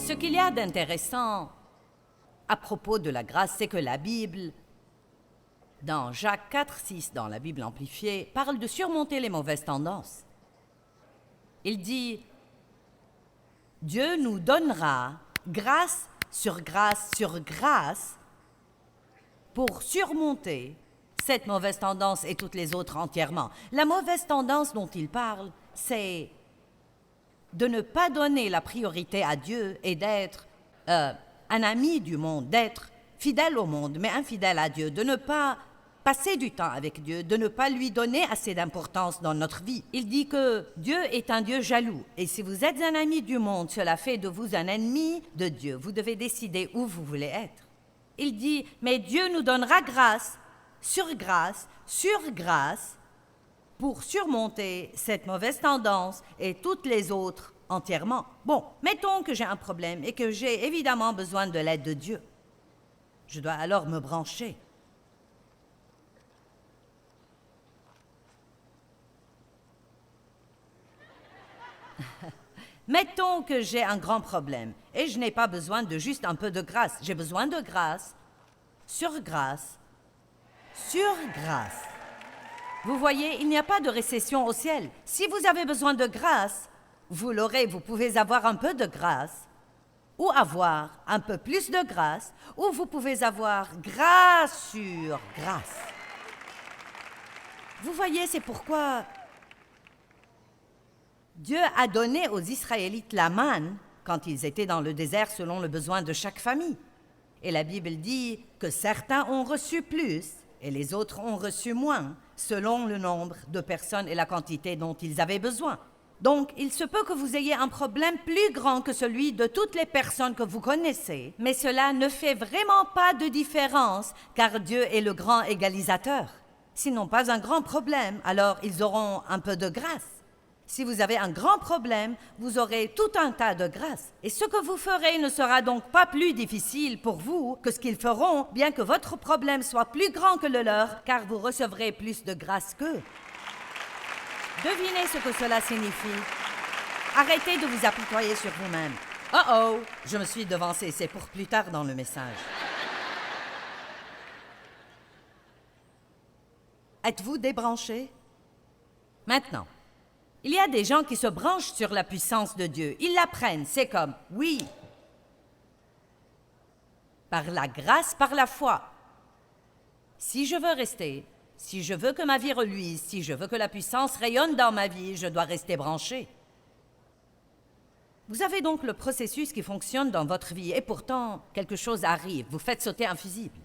Ce qu'il y a d'intéressant à propos de la grâce, c'est que la Bible, dans Jacques 4,6, dans la Bible amplifiée, parle de surmonter les mauvaises tendances. Il dit « Dieu nous donnera grâce sur grâce pour surmonter cette mauvaise tendance et toutes les autres entièrement. » La mauvaise tendance dont il parle, c'est de ne pas donner la priorité à Dieu et d'être un ami du monde, d'être fidèle au monde, mais infidèle à Dieu, de ne pas passer du temps avec Dieu, de ne pas lui donner assez d'importance dans notre vie. Il dit que Dieu est un Dieu jaloux. Et si vous êtes un ami du monde, cela fait de vous un ennemi de Dieu. Vous devez décider où vous voulez être. Il dit, mais Dieu nous donnera grâce sur grâce, pour surmonter cette mauvaise tendance et toutes les autres entièrement. Bon, mettons que j'ai un problème et que j'ai évidemment besoin de l'aide de Dieu. Je dois alors me brancher. Mettons que j'ai un grand problème et je n'ai pas besoin de juste un peu de grâce. J'ai besoin de grâce sur grâce. Vous voyez, il n'y a pas de récession au ciel. Si vous avez besoin de grâce, vous l'aurez. Vous pouvez avoir un peu de grâce ou avoir un peu plus de grâce, ou vous pouvez avoir grâce sur grâce. Vous voyez, c'est pourquoi Dieu a donné aux Israélites la manne quand ils étaient dans le désert selon le besoin de chaque famille. Et la Bible dit que certains ont reçu plus et les autres ont reçu moins, selon le nombre de personnes et la quantité dont ils avaient besoin. Donc, il se peut que vous ayez un problème plus grand que celui de toutes les personnes que vous connaissez, mais cela ne fait vraiment pas de différence, car Dieu est le grand égalisateur. S'ils n'ont pas un grand problème, alors ils auront un peu de grâce. Si vous avez un grand problème, vous aurez tout un tas de grâce. Et ce que vous ferez ne sera donc pas plus difficile pour vous que ce qu'ils feront, bien que votre problème soit plus grand que le leur, car vous recevrez plus de grâce qu'eux. Devinez ce que cela signifie. Arrêtez de vous apitoyer sur vous-même. Oh, je me suis devancé, c'est pour plus tard dans le message. Êtes-vous débranché? Maintenant. Il y a des gens qui se branchent sur la puissance de Dieu. Ils l'apprennent. C'est comme, oui, par la grâce, par la foi. Si je veux rester, si je veux que ma vie reluise, si je veux que la puissance rayonne dans ma vie, je dois rester branché. Vous avez donc le processus qui fonctionne dans votre vie et pourtant, quelque chose arrive. Vous faites sauter un fusible.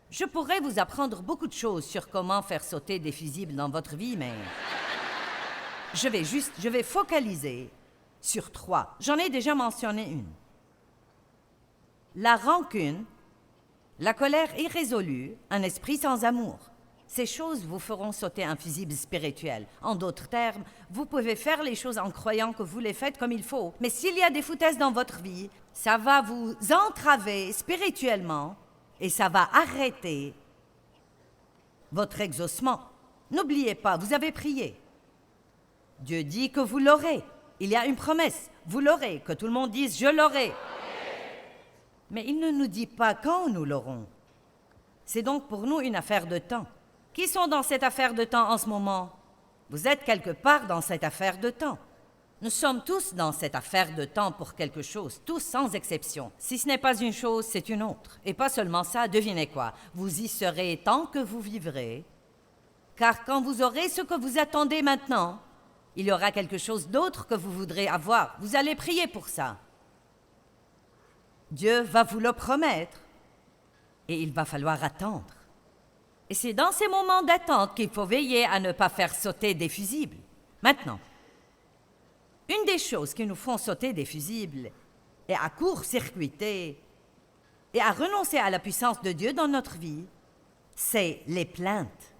Je pourrais vous apprendre beaucoup de choses sur comment faire sauter des fusibles dans votre vie, mais je vais focaliser sur 3. J'en ai déjà mentionné une. La rancune, la colère irrésolue, un esprit sans amour. Ces choses vous feront sauter un fusible spirituel. En d'autres termes, vous pouvez faire les choses en croyant que vous les faites comme il faut. Mais s'il y a des foutaises dans votre vie, ça va vous entraver spirituellement et ça va arrêter votre exaucement. N'oubliez pas, vous avez prié. Dieu dit que vous l'aurez. Il y a une promesse. Vous l'aurez. Que tout le monde dise « je l'aurai ». Mais il ne nous dit pas quand nous l'aurons. C'est donc pour nous une affaire de temps. Qui sont dans cette affaire de temps en ce moment? Vous êtes quelque part dans cette affaire de temps. Nous sommes tous dans cette affaire de temps pour quelque chose, tous sans exception. Si ce n'est pas une chose, c'est une autre. Et pas seulement ça, devinez quoi? Vous y serez tant que vous vivrez. Car quand vous aurez ce que vous attendez maintenant, il y aura quelque chose d'autre que vous voudrez avoir. Vous allez prier pour ça. Dieu va vous le promettre et il va falloir attendre. Et c'est dans ces moments d'attente qu'il faut veiller à ne pas faire sauter des fusibles. Maintenant, une des choses qui nous font sauter des fusibles et à court-circuiter et à renoncer à la puissance de Dieu dans notre vie, c'est les plaintes.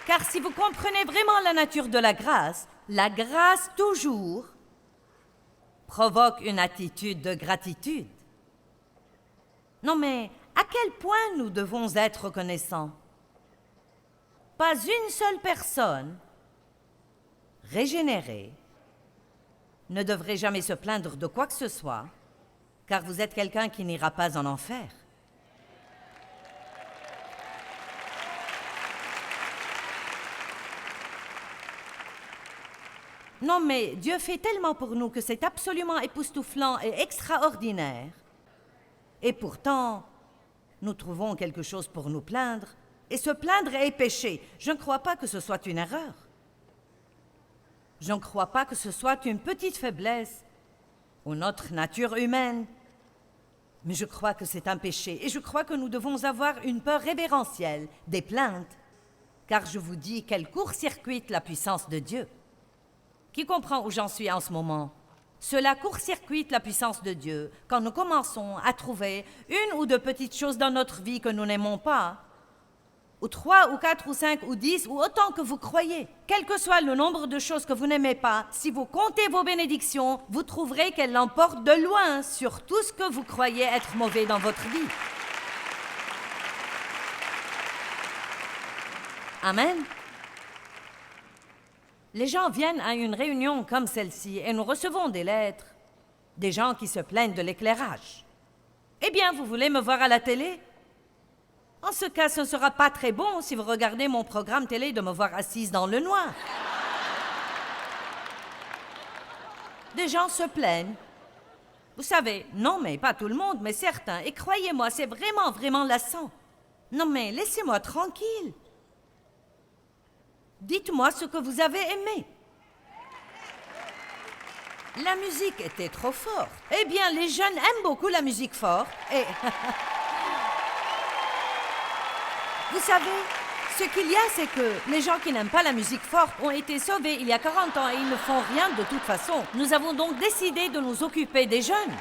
Car si vous comprenez vraiment la nature de la grâce toujours provoque une attitude de gratitude. Non mais, à quel point nous devons être reconnaissants? pas une seule personne régénérée ne devrait jamais se plaindre de quoi que ce soit, car vous êtes quelqu'un qui n'ira pas en enfer. Non, mais Dieu fait tellement pour nous que c'est absolument époustouflant et extraordinaire. Et pourtant, nous trouvons quelque chose pour nous plaindre, et se plaindre est péché. Je ne crois pas que ce soit une erreur. Je ne crois pas que ce soit une petite faiblesse ou notre nature humaine. Mais je crois que c'est un péché, et je crois que nous devons avoir une peur révérentielle des plaintes, car je vous dis qu'elle court-circuite la puissance de Dieu. Qui comprend où j'en suis en ce moment? Cela court-circuite la puissance de Dieu quand nous commençons à trouver une ou deux petites choses dans notre vie que nous n'aimons pas, ou 3 ou 4 ou 5 ou 10 ou autant que vous croyez. Quel que soit le nombre de choses que vous n'aimez pas, si vous comptez vos bénédictions, vous trouverez qu'elles l'emportent de loin sur tout ce que vous croyez être mauvais dans votre vie. Amen. Les gens viennent à une réunion comme celle-ci et nous recevons des lettres, des gens qui se plaignent de l'éclairage. Eh bien, vous voulez me voir à la télé? En ce cas, ce ne sera pas très bon si vous regardez mon programme télé de me voir assise dans le noir. Des gens se plaignent. Vous savez, non, mais pas tout le monde, mais certains. Et croyez-moi, c'est vraiment, vraiment lassant. Non, mais laissez-moi tranquille. Dites-moi ce que vous avez aimé. La musique était trop forte. Eh bien, les jeunes aiment beaucoup la musique forte. Et vous savez, ce qu'il y a, c'est que les gens qui n'aiment pas la musique forte ont été sauvés il y a 40 ans et ils ne font rien de toute façon. Nous avons donc décidé de nous occuper des jeunes.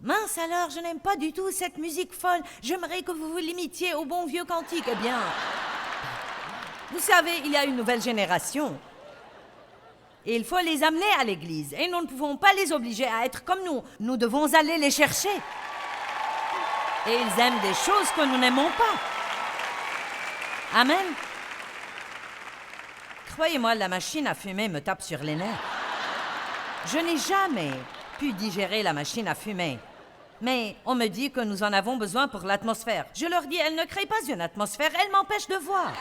Mince alors, je n'aime pas du tout cette musique folle. J'aimerais que vous vous limitiez au bon vieux cantique. Eh bien, vous savez, il y a une nouvelle génération. Et il faut les amener à l'église. Et nous ne pouvons pas les obliger à être comme nous. Nous devons aller les chercher. Et ils aiment des choses que nous n'aimons pas. Amen. Croyez-moi, la machine à fumer me tape sur les nerfs. Je n'ai jamais pu digérer la machine à fumer. Mais on me dit que nous en avons besoin pour l'atmosphère. Je leur dis, elle ne crée pas une atmosphère, elle m'empêche de voir.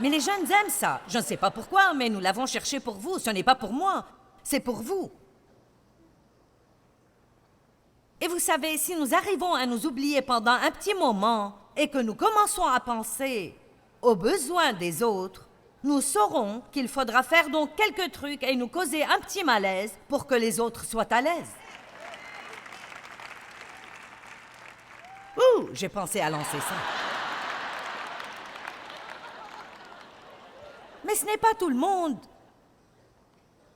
Mais les jeunes aiment ça. Je ne sais pas pourquoi, mais nous l'avons cherché pour vous. Ce n'est pas pour moi, c'est pour vous. Et vous savez, si nous arrivons à nous oublier pendant un petit moment et que nous commençons à penser aux besoins des autres, nous saurons qu'il faudra faire donc quelques trucs et nous causer un petit malaise pour que les autres soient à l'aise. Ouh, j'ai pensé à lancer ça. Mais ce n'est pas tout le monde.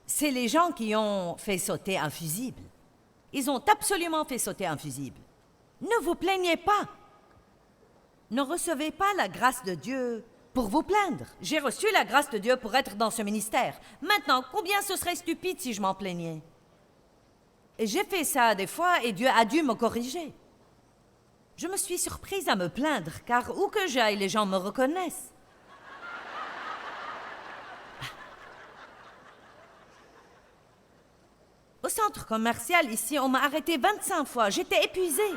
C'est les gens qui ont fait sauter un fusible. Ils ont absolument fait sauter un fusible. Ne vous plaignez pas. Ne recevez pas la grâce de Dieu pour vous plaindre. J'ai reçu la grâce de Dieu pour être dans ce ministère. Maintenant, combien ce serait stupide si je m'en plaignais? Et j'ai fait ça des fois et Dieu a dû me corriger. Je me suis surprise à me plaindre, car où que j'aille, les gens me reconnaissent. Au centre commercial, ici, on m'a arrêté 25 fois. J'étais épuisée.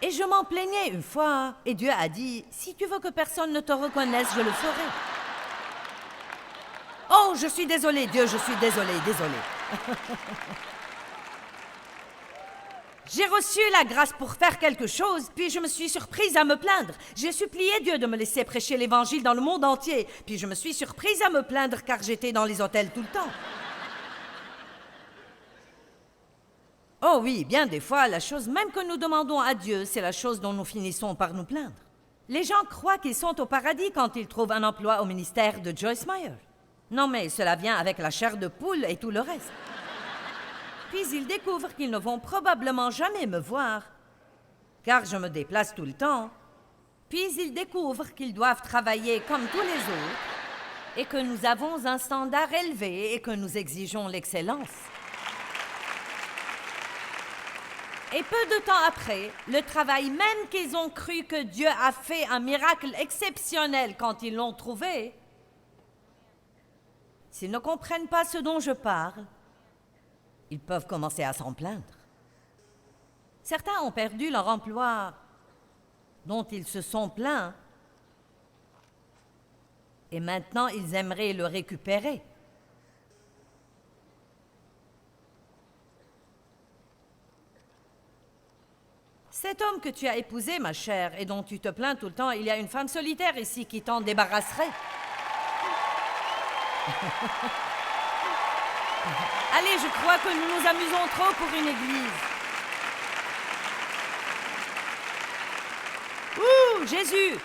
Et je m'en plaignais une fois. Et Dieu a dit, si tu veux que personne ne te reconnaisse, je le ferai. Oh, je suis désolée, Dieu, je suis désolée. J'ai reçu la grâce pour faire quelque chose, puis je me suis surprise à me plaindre. J'ai supplié Dieu de me laisser prêcher l'Évangile dans le monde entier, puis je me suis surprise à me plaindre car j'étais dans les hôtels tout le temps. Oh oui, bien des fois, la chose même que nous demandons à Dieu, c'est la chose dont nous finissons par nous plaindre. Les gens croient qu'ils sont au paradis quand ils trouvent un emploi au ministère de Joyce Meyer. Non, mais cela vient avec la chair de poule et tout le reste. Puis ils découvrent qu'ils ne vont probablement jamais me voir. car je me déplace tout le temps. Puis ils découvrent qu'ils doivent travailler comme tous les autres et que nous avons un standard élevé et que nous exigeons l'excellence. Et peu de temps après, le travail même qu'ils ont cru que Dieu a fait un miracle exceptionnel quand ils l'ont trouvé, s'ils ne comprennent pas ce dont je parle, ils peuvent commencer à s'en plaindre. Certains ont perdu leur emploi dont ils se sont plaints et maintenant ils aimeraient le récupérer. Cet homme que tu as épousé, ma chère, et dont tu te plains tout le temps, il y a une femme solitaire ici qui t'en débarrasserait. Allez, je crois que nous nous amusons trop pour une église. Ouh, Jésus!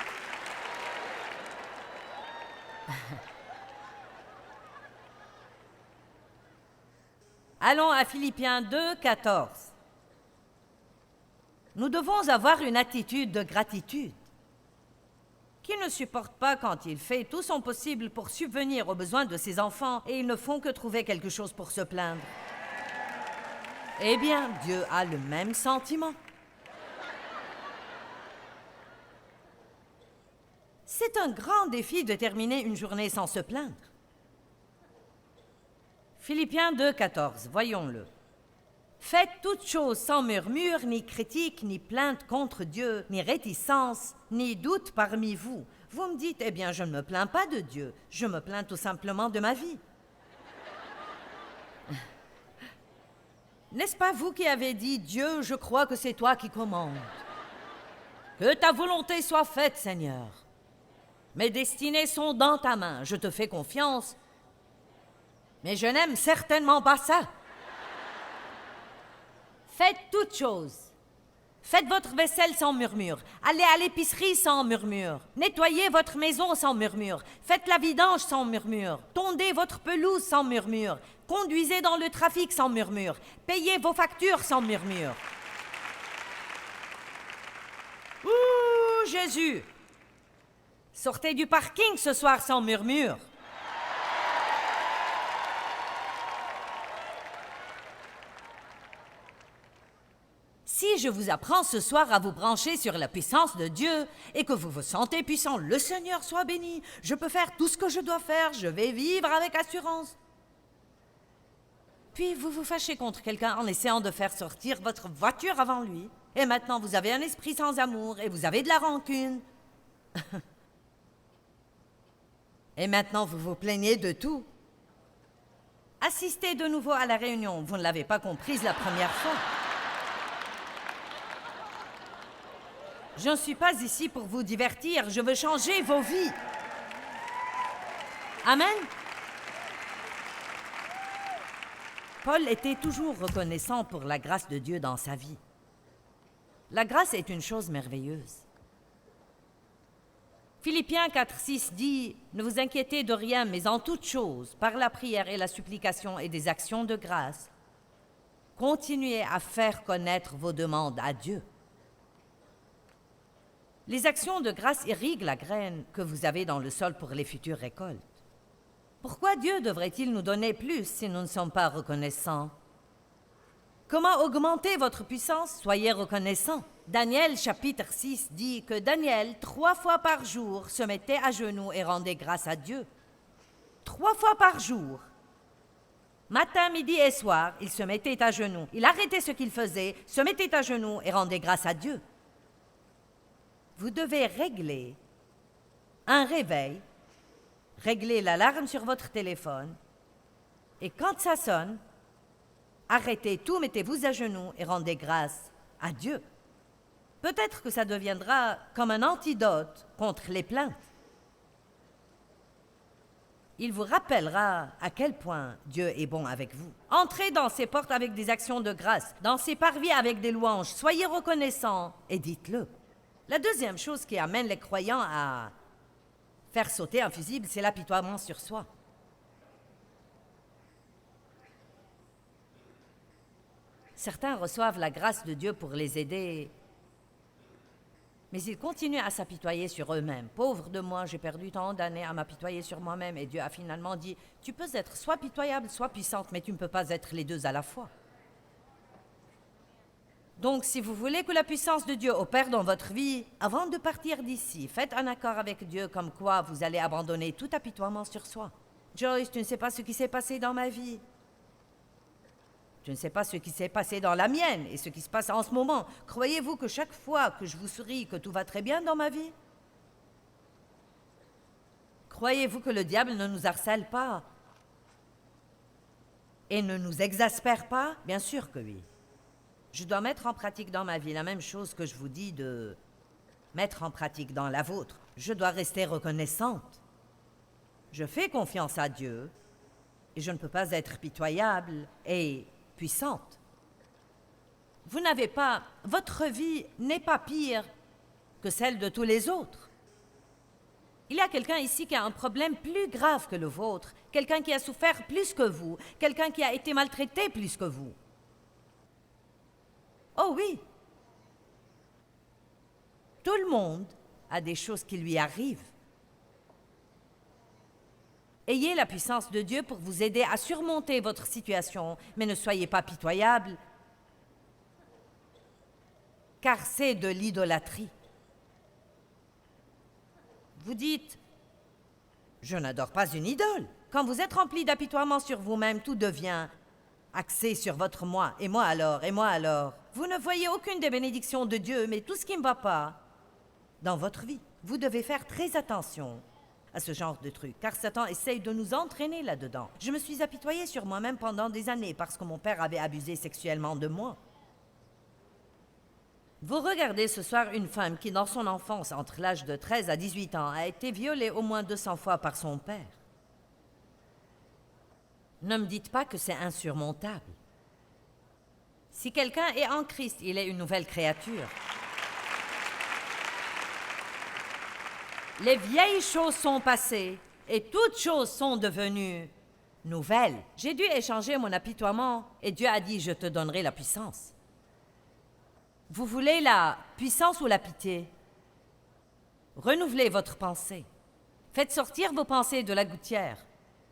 Allons à Philippiens 2, 14. Nous devons avoir une attitude de gratitude. Qui ne supporte pas quand il fait tout son possible pour subvenir aux besoins de ses enfants et ils ne font que trouver quelque chose pour se plaindre? Eh bien, Dieu a le même sentiment. C'est un grand défi de terminer une journée sans se plaindre. Philippiens 2, 14, voyons-le. Faites toutes choses sans murmure, ni critique, ni plainte contre Dieu, ni réticence, ni doute parmi vous. Vous me dites, eh bien, je ne me plains pas de Dieu, je me plains tout simplement de ma vie. N'est-ce pas vous qui avez dit, Dieu, je crois que c'est toi qui commandes. Que ta volonté soit faite, Seigneur. Mes destinées sont dans ta main, je te fais confiance, mais je n'aime certainement pas ça. Faites toutes choses. Faites votre vaisselle sans murmure. Allez à l'épicerie sans murmure. Nettoyez votre maison sans murmure. Faites la vidange sans murmure. Tondez votre pelouse sans murmure. Conduisez dans le trafic sans murmure. Payez vos factures sans murmure. Ouh, Jésus! Sortez du parking ce soir sans murmure. Si je vous apprends ce soir à vous brancher sur la puissance de Dieu et que vous vous sentez puissant, le Seigneur soit béni, je peux faire tout ce que je dois faire, je vais vivre avec assurance. Puis vous vous fâchez contre quelqu'un en essayant de faire sortir votre voiture avant lui, et maintenant vous avez un esprit sans amour et vous avez de la rancune. Et maintenant vous vous plaignez de tout. Assistez de nouveau à la réunion, vous ne l'avez pas comprise la première fois. Je ne suis pas ici pour vous divertir, je veux changer vos vies. Amen. Paul était toujours reconnaissant pour la grâce de Dieu dans sa vie. La grâce est une chose merveilleuse. Philippiens 4, 6 dit « Ne vous inquiétez de rien, mais en toute chose, par la prière et la supplication et des actions de grâce, continuez à faire connaître vos demandes à Dieu. » Les actions de grâce irriguent la graine que vous avez dans le sol pour les futures récoltes. Pourquoi Dieu devrait-il nous donner plus si nous ne sommes pas reconnaissants? Comment augmenter votre puissance? Soyez reconnaissants. Daniel chapitre 6 dit que Daniel, 3 fois par jour, se mettait à genoux et rendait grâce à Dieu. 3 fois par jour. Matin, midi et soir, il se mettait à genoux. Il arrêtait ce qu'il faisait, se mettait à genoux et rendait grâce à Dieu. Vous devez régler un réveil, régler l'alarme sur votre téléphone, et quand ça sonne, arrêtez tout, mettez-vous à genoux et rendez grâce à Dieu. Peut-être que ça deviendra comme un antidote contre les plaintes. Il vous rappellera à quel point Dieu est bon avec vous. Entrez dans ses portes avec des actions de grâce, dans ses parvis avec des louanges, soyez reconnaissants et dites-le. La deuxième chose qui amène les croyants à faire sauter un fusible, c'est l'apitoiement sur soi. Certains reçoivent la grâce de Dieu pour les aider Mais ils continuent à s'apitoyer sur eux-mêmes. Pauvre de moi, j'ai perdu tant d'années à m'apitoyer sur moi-même. Et Dieu a finalement dit, tu peux être soit pitoyable, soit puissante, mais tu ne peux pas être les deux à la fois. Donc, si vous voulez que la puissance de Dieu opère dans votre vie, avant de partir d'ici, faites un accord avec Dieu comme quoi vous allez abandonner tout apitoiement sur soi. Joyce, tu ne sais pas ce qui s'est passé dans ma vie. Je ne sais pas ce qui s'est passé dans la mienne et ce qui se passe en ce moment. Croyez-vous que chaque fois que je vous souris, que tout va très bien dans ma vie? Croyez-vous que le diable ne nous harcèle pas et ne nous exaspère pas? Bien sûr que oui. Je dois mettre en pratique dans ma vie la même chose que je vous dis de mettre en pratique dans la vôtre. Je dois rester reconnaissante. Je fais confiance à Dieu et je ne peux pas être pitoyable et puissante. Vous n'avez pas... Votre vie n'est pas pire que celle de tous les autres. Il y a quelqu'un ici qui a un problème plus grave que le vôtre, quelqu'un qui a souffert plus que vous, quelqu'un qui a été maltraité plus que vous. Oh oui! Tout le monde a des choses qui lui arrivent. Ayez la puissance de Dieu pour vous aider à surmonter votre situation, mais ne soyez pas pitoyable, car c'est de l'idolâtrie. Vous dites, je n'adore pas une idole. Quand vous êtes rempli d'apitoiement sur vous-même, tout devient axé sur votre moi, et moi alors, et moi alors. Vous ne voyez aucune des bénédictions de Dieu, mais tout ce qui ne va pas dans votre vie. Vous devez faire très attention à ce genre de truc, car Satan essaye de nous entraîner là-dedans. Je me suis apitoyée sur moi-même pendant des années parce que mon père avait abusé sexuellement de moi. Vous regardez ce soir une femme qui, dans son enfance, entre l'âge de 13 à 18 ans, a été violée au moins 200 fois par son père. Ne me dites pas que c'est insurmontable. Si quelqu'un est en Christ, il est une nouvelle créature. Les vieilles choses sont passées et toutes choses sont devenues nouvelles. J'ai dû échanger mon apitoiement et Dieu a dit, je te donnerai la puissance. Vous voulez la puissance ou la pitié? Renouvelez votre pensée. Faites sortir vos pensées de la gouttière.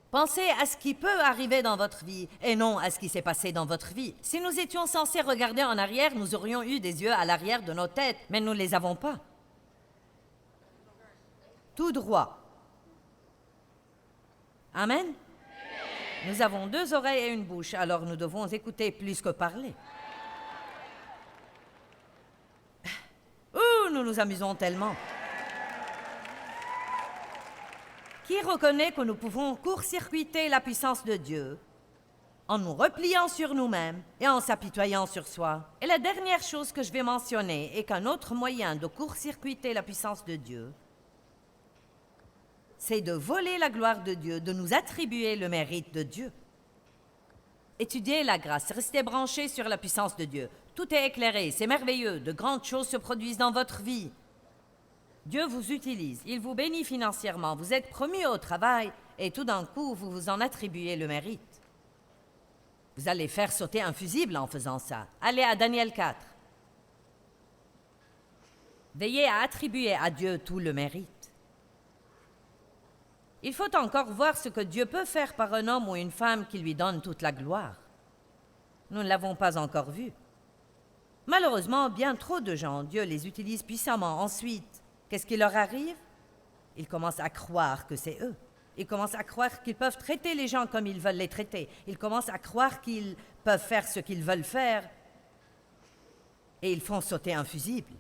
Pensez à ce qui peut arriver dans votre vie et non à ce qui s'est passé dans votre vie. Si nous étions censés regarder en arrière, nous aurions eu des yeux à l'arrière de nos têtes, mais nous ne les avons pas. Tout droit. Amen. Nous avons 2 oreilles et une bouche, alors nous devons écouter plus que parler. Ouh, nous nous amusons tellement. Qui reconnaît que nous pouvons court-circuiter la puissance de Dieu en nous repliant sur nous-mêmes et en s'apitoyant sur soi? Et la dernière chose que je vais mentionner est qu'un autre moyen de court-circuiter la puissance de Dieu, c'est de voler la gloire de Dieu, de nous attribuer le mérite de Dieu. Étudiez la grâce, restez branchés sur la puissance de Dieu. Tout est éclairé, c'est merveilleux, de grandes choses se produisent dans votre vie. Dieu vous utilise, il vous bénit financièrement, vous êtes promu au travail et tout d'un coup, vous vous en attribuez le mérite. Vous allez faire sauter un fusible en faisant ça. Allez à Daniel 4. Veillez à attribuer à Dieu tout le mérite. Il faut encore voir ce que Dieu peut faire par un homme ou une femme qui lui donne toute la gloire. Nous ne l'avons pas encore vu. Malheureusement, bien trop de gens, Dieu les utilise puissamment. Ensuite, qu'est-ce qui leur arrive? Ils commencent à croire que c'est eux. Ils commencent à croire qu'ils peuvent traiter les gens comme ils veulent les traiter. Ils commencent à croire qu'ils peuvent faire ce qu'ils veulent faire. Et ils font sauter un fusible.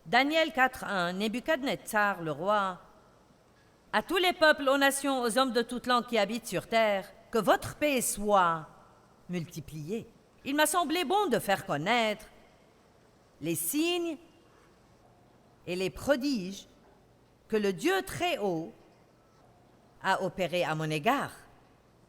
Daniel 4.1, Nebuchadnezzar, le roi, à tous les peuples, aux nations, aux hommes de toute langue qui habitent sur terre, que votre paix soit multipliée. Il m'a semblé bon de faire connaître les signes et les prodiges que le Dieu très haut a opérés à mon égard.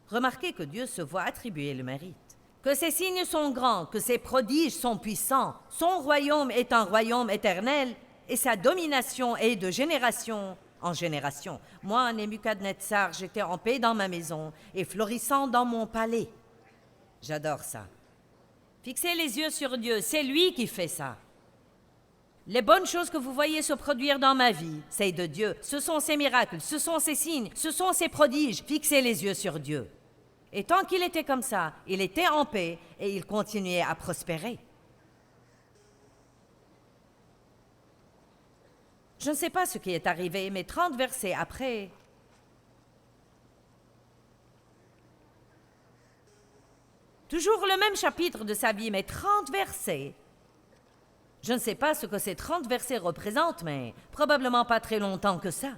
Remarquez que Dieu se voit attribuer le mérite. Que ses signes sont grands, que ses prodiges sont puissants. Son royaume est un royaume éternel et sa domination est de génération en génération. Moi, Nebuchadnezzar, j'étais en paix dans ma maison et florissant dans mon palais. J'adore ça. Fixez les yeux sur Dieu, c'est lui qui fait ça. Les bonnes choses que vous voyez se produire dans ma vie, c'est de Dieu. Ce sont ses miracles, ce sont ses signes, ce sont ses prodiges. Fixez les yeux sur Dieu. Et tant qu'il était comme ça, il était en paix et il continuait à prospérer. Je ne sais pas ce qui est arrivé, mais 30 versets après, toujours le même chapitre de sa vie, mais 30 versets. Je ne sais pas ce que ces 30 versets représentent, mais probablement pas très longtemps que ça.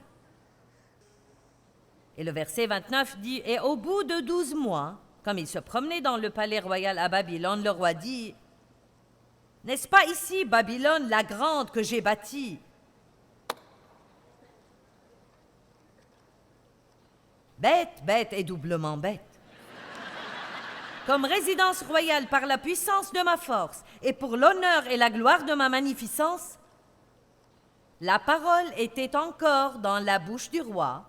Et le verset 29 dit « Et au bout de 12 mois, comme il se promenait dans le palais royal à Babylone, le roi dit « N'est-ce pas ici Babylone la grande que j'ai bâtie ?» Bête, bête et doublement bête. Comme résidence royale par la puissance de ma force et pour l'honneur et la gloire de ma magnificence, la parole était encore dans la bouche du roi,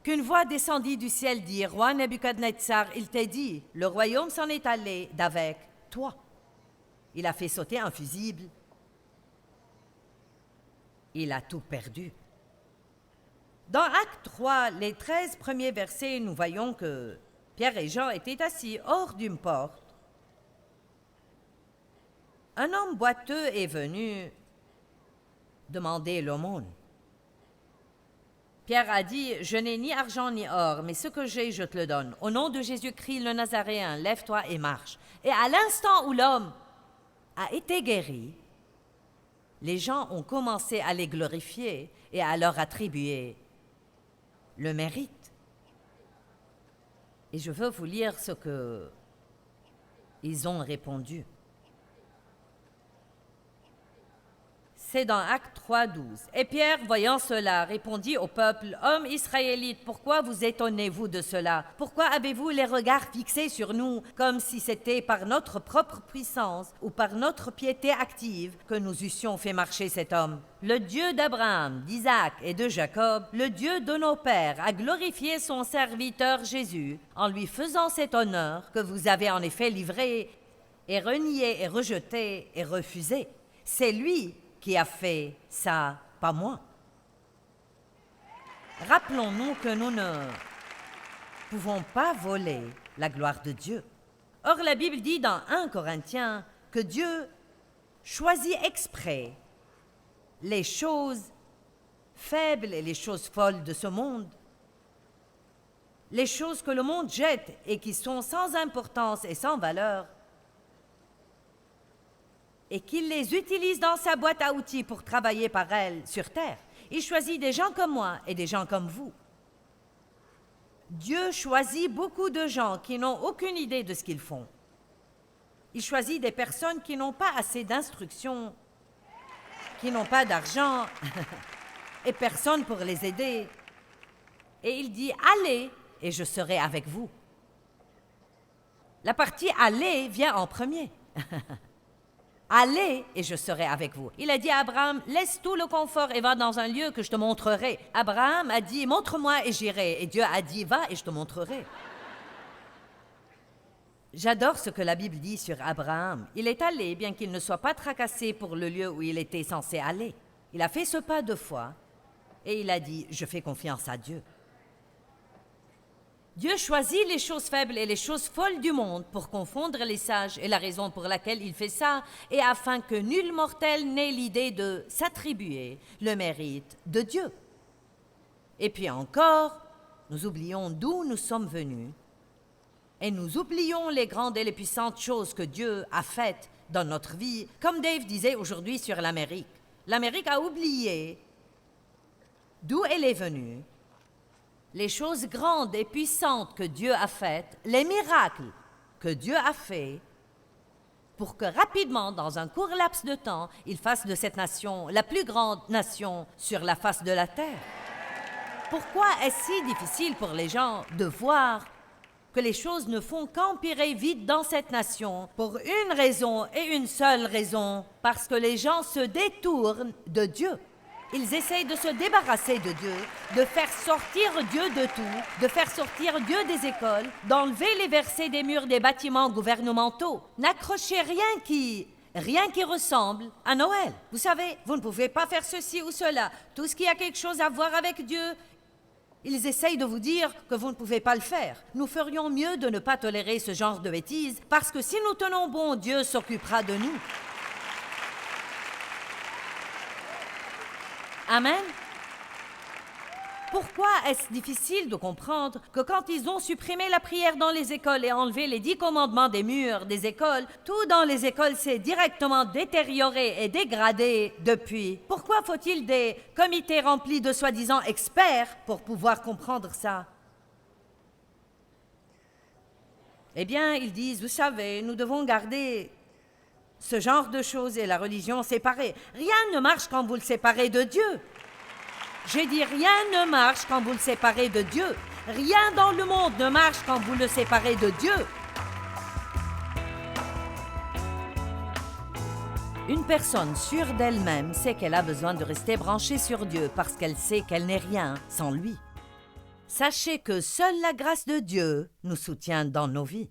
qu'une voix descendit du ciel dit, « Roi Nebuchadnezzar, il t'est dit, le royaume s'en est allé d'avec toi. » Il a fait sauter un fusible. Il a tout perdu. Dans Acte 3, les 13 premiers versets, nous voyons que Pierre et Jean étaient assis hors d'une porte. Un homme boiteux est venu demander l'aumône. Pierre a dit, « Je n'ai ni argent ni or, mais ce que j'ai, je te le donne. Au nom de Jésus-Christ le Nazaréen, lève-toi et marche. » Et à l'instant où l'homme a été guéri, les gens ont commencé à les glorifier et à leur attribuer le mérite. Et je veux vous lire ce que ils ont répondu. C'est dans Acte 3, 12. Et Pierre, voyant cela, répondit au peuple, « Hommes israélites, pourquoi vous étonnez-vous de cela? Pourquoi avez-vous les regards fixés sur nous, comme si c'était par notre propre puissance ou par notre piété active que nous eussions fait marcher cet homme? Le Dieu d'Abraham, d'Isaac et de Jacob, le Dieu de nos pères, a glorifié son serviteur Jésus en lui faisant cet honneur que vous avez en effet livré et renié et rejeté et refusé. C'est lui qui a fait ça, pas moi. » Rappelons-nous que nous ne pouvons pas voler la gloire de Dieu. Or, la Bible dit dans 1 Corinthiens que Dieu choisit exprès les choses faibles et les choses folles de ce monde, les choses que le monde jette et qui sont sans importance et sans valeur, et qu'il les utilise dans sa boîte à outils pour travailler par elle sur terre. Il choisit des gens comme moi et des gens comme vous. Dieu choisit beaucoup de gens qui n'ont aucune idée de ce qu'ils font. Il choisit des personnes qui n'ont pas assez d'instruction, qui n'ont pas d'argent et personne pour les aider. Et il dit « Allez et je serai avec vous ». La partie « Allez » vient en premier. Allez et je serai avec vous. Il a dit à Abraham, laisse tout le confort et va dans un lieu que je te montrerai. Abraham a dit, montre-moi et j'irai. Et Dieu a dit, va et je te montrerai. J'adore ce que la Bible dit sur Abraham. Il est allé, bien qu'il ne soit pas tracassé pour le lieu où il était censé aller. Il a fait ce pas de foi et il a dit, je fais confiance à Dieu. Dieu choisit les choses faibles et les choses folles du monde pour confondre les sages et la raison pour laquelle il fait ça est afin que nul mortel n'ait l'idée de s'attribuer le mérite de Dieu. Et puis encore, nous oublions d'où nous sommes venus et nous oublions les grandes et les puissantes choses que Dieu a faites dans notre vie, comme Dave disait aujourd'hui sur l'Amérique. L'Amérique a oublié d'où elle est venue, les choses grandes et puissantes que Dieu a faites, les miracles que Dieu a faits, pour que rapidement, dans un court laps de temps, il fasse de cette nation la plus grande nation sur la face de la terre. Pourquoi est-ce si difficile pour les gens de voir que les choses ne font qu'empirer vite dans cette nation pour une raison et une seule raison, parce que les gens se détournent de Dieu. Ils essayent de se débarrasser de Dieu, de faire sortir Dieu de tout, de faire sortir Dieu des écoles, d'enlever les versets des murs des bâtiments gouvernementaux. N'accrochez rien qui rien qui ressemble à Noël. Vous savez, vous ne pouvez pas faire ceci ou cela. Tout ce qui a quelque chose à voir avec Dieu, ils essayent de vous dire que vous ne pouvez pas le faire. Nous ferions mieux de ne pas tolérer ce genre de bêtises, parce que si nous tenons bon, Dieu s'occupera de nous. Amen. Pourquoi est-ce difficile de comprendre que quand ils ont supprimé la prière dans les écoles et enlevé les 10 commandements des murs des écoles, tout dans les écoles s'est directement détérioré et dégradé depuis? Pourquoi faut-il des comités remplis de soi-disant experts pour pouvoir comprendre ça? Eh bien, ils disent, vous savez, nous devons garder ce genre de choses et la religion séparée. Rien ne marche quand vous le séparez de Dieu. J'ai dit, rien ne marche quand vous le séparez de Dieu. Rien dans le monde ne marche quand vous le séparez de Dieu. Une personne sûre d'elle-même sait qu'elle a besoin de rester branchée sur Dieu parce qu'elle sait qu'elle n'est rien sans lui. Sachez que seule la grâce de Dieu nous soutient dans nos vies.